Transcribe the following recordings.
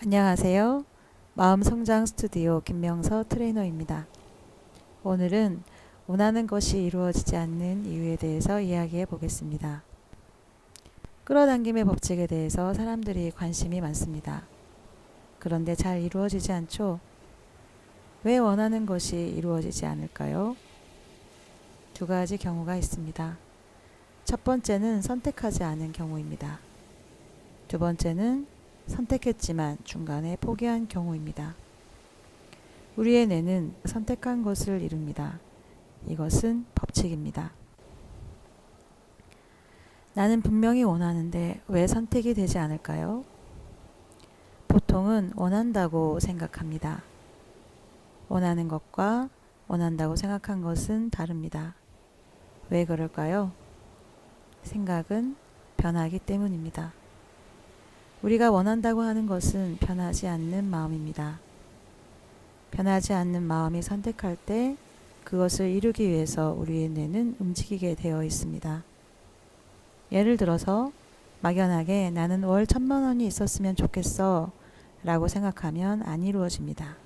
안녕하세요. 마음성장 스튜디오 김명서 트레이너입니다. 오늘은 원하는 것이 이루어지지 않는 이유에 대해서 이야기해 보겠습니다. 끌어당김의 법칙에 대해서 사람들이 관심이 많습니다. 그런데 잘 이루어지지 않죠? 왜 원하는 것이 이루어지지 않을까요? 두 가지 경우가 있습니다. 첫 번째는 선택하지 않은 경우입니다. 두 번째는 선택했지만 중간에 포기한 경우입니다. 우리의 뇌는 선택한 것을 이룹니다. 이것은 법칙입니다. 나는 분명히 원하는데 왜 선택이 되지 않을까요? 보통은 원한다고 생각합니다. 원하는 것과 원한다고 생각한 것은 다릅니다. 왜 그럴까요? 생각은 변하기 때문입니다. 우리가 원한다고 하는 것은 변하지 않는 마음입니다. 변하지 않는 마음이 선택할 때 그것을 이루기 위해서 우리의 뇌는 움직이게 되어 있습니다. 예를 들어서 막연하게 나는 월 1,000,000원이 있었으면 좋겠어 라고 생각하면 안 이루어집니다.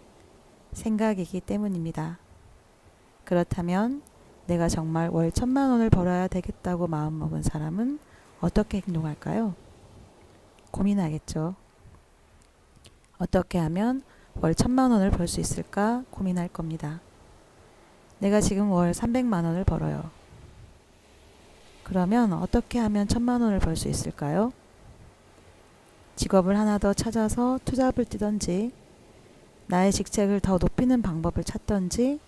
생각이기 때문입니다. 그렇다면 내가 정말 월 1,000,000원을 벌어야 되겠다고 마음먹은 사람은 어떻게 행동할까요? 고민하겠죠. 어떻게 하면 월 1,000,000원을 벌 수 있을까 고민할 겁니다. 내가 지금 월 300만원을 벌어요. 그러면 어떻게 하면 1,000,000원을 벌 수 있을까요? 직업을 하나 더 찾아서 투잡을 뛰던지, 나의 직책을 더 높이는 방법을 찾던지,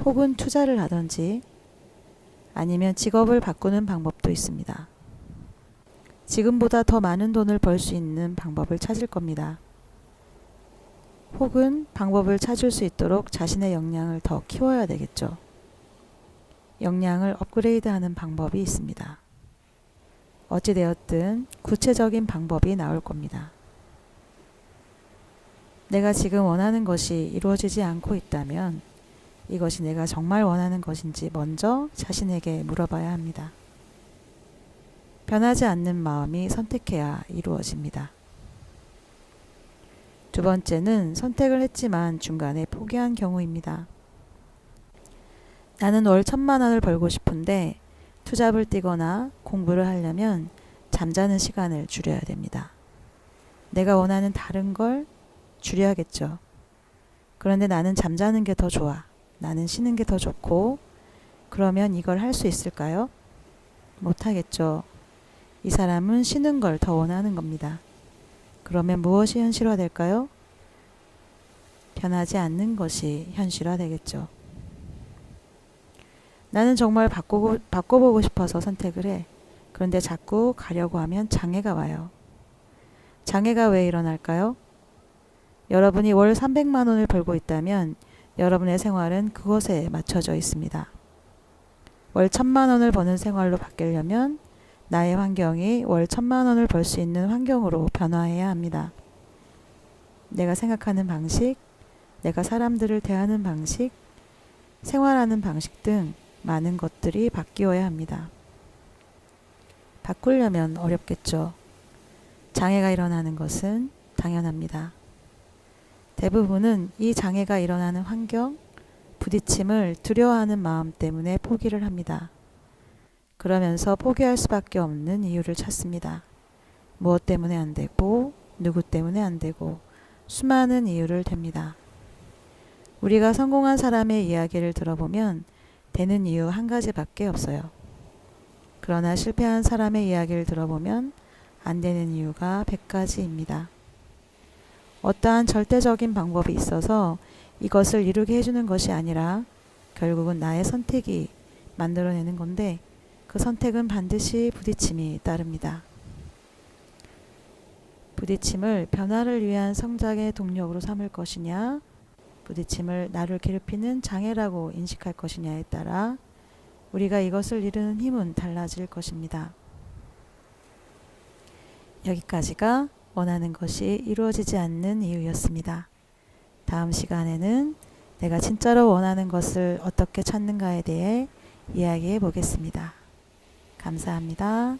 혹은 투자를 하던지, 아니면 직업을 바꾸는 방법도 있습니다. 지금보다 더 많은 돈을 벌 수 있는 방법을 찾을 겁니다. 혹은 방법을 찾을 수 있도록 자신의 역량을 더 키워야 되겠죠. 역량을 업그레이드하는 방법이 있습니다. 어찌되었든 구체적인 방법이 나올 겁니다. 내가 지금 원하는 것이 이루어지지 않고 있다면 이것이 내가 정말 원하는 것인지 먼저 자신에게 물어봐야 합니다. 변하지 않는 마음이 선택해야 이루어집니다. 두 번째는 선택을 했지만 중간에 포기한 경우입니다. 나는 월 1,000,000원을 벌고 싶은데 투잡을 뛰거나 공부를 하려면 잠자는 시간을 줄여야 됩니다. 내가 원하는 다른 걸 줄여야겠죠. 그런데 나는 잠자는 게 더 좋아. 나는 쉬는 게 더 좋고, 그러면 이걸 할 수 있을까요? 못하겠죠. 이 사람은 쉬는 걸 더 원하는 겁니다. 그러면 무엇이 현실화될까요? 변하지 않는 것이 현실화되겠죠. 나는 정말 바꿔보고 싶어서 선택을 해. 그런데 자꾸 가려고 하면 장애가 와요. 장애가 왜 일어날까요? 여러분이 월 300만원을 벌고 있다면 여러분의 생활은 그것에 맞춰져 있습니다. 월 1,000만원을 버는 생활로 바뀌려면 나의 환경이 월 1,000만원을 벌 수 있는 환경으로 변화해야 합니다. 내가 생각하는 방식, 내가 사람들을 대하는 방식, 생활하는 방식 등 많은 것들이 바뀌어야 합니다. 바꾸려면 어렵겠죠. 장애가 일어나는 것은 당연합니다. 대부분은 이 장애가 일어나는 환경, 부딪힘을 두려워하는 마음 때문에 포기를 합니다. 그러면서 포기할 수밖에 없는 이유를 찾습니다. 무엇 때문에 안 되고, 누구 때문에 안 되고, 수많은 이유를 댑니다. 우리가 성공한 사람의 이야기를 들어보면 되는 이유 한 가지밖에 없어요. 그러나 실패한 사람의 이야기를 들어보면 안 되는 이유가 100가지입니다. 어떠한 절대적인 방법이 있어서 이것을 이루게 해주는 것이 아니라 결국은 나의 선택이 만들어내는 건데, 그 선택은 반드시 부딪힘이 따릅니다. 부딪힘을 변화를 위한 성장의 동력으로 삼을 것이냐, 부딪힘을 나를 괴롭히는 장애라고 인식할 것이냐에 따라 우리가 이것을 이루는 힘은 달라질 것입니다. 여기까지가 원하는 것이 이루어지지 않는 이유였습니다. 다음 시간에는 내가 진짜로 원하는 것을 어떻게 찾는가에 대해 이야기해 보겠습니다. 감사합니다.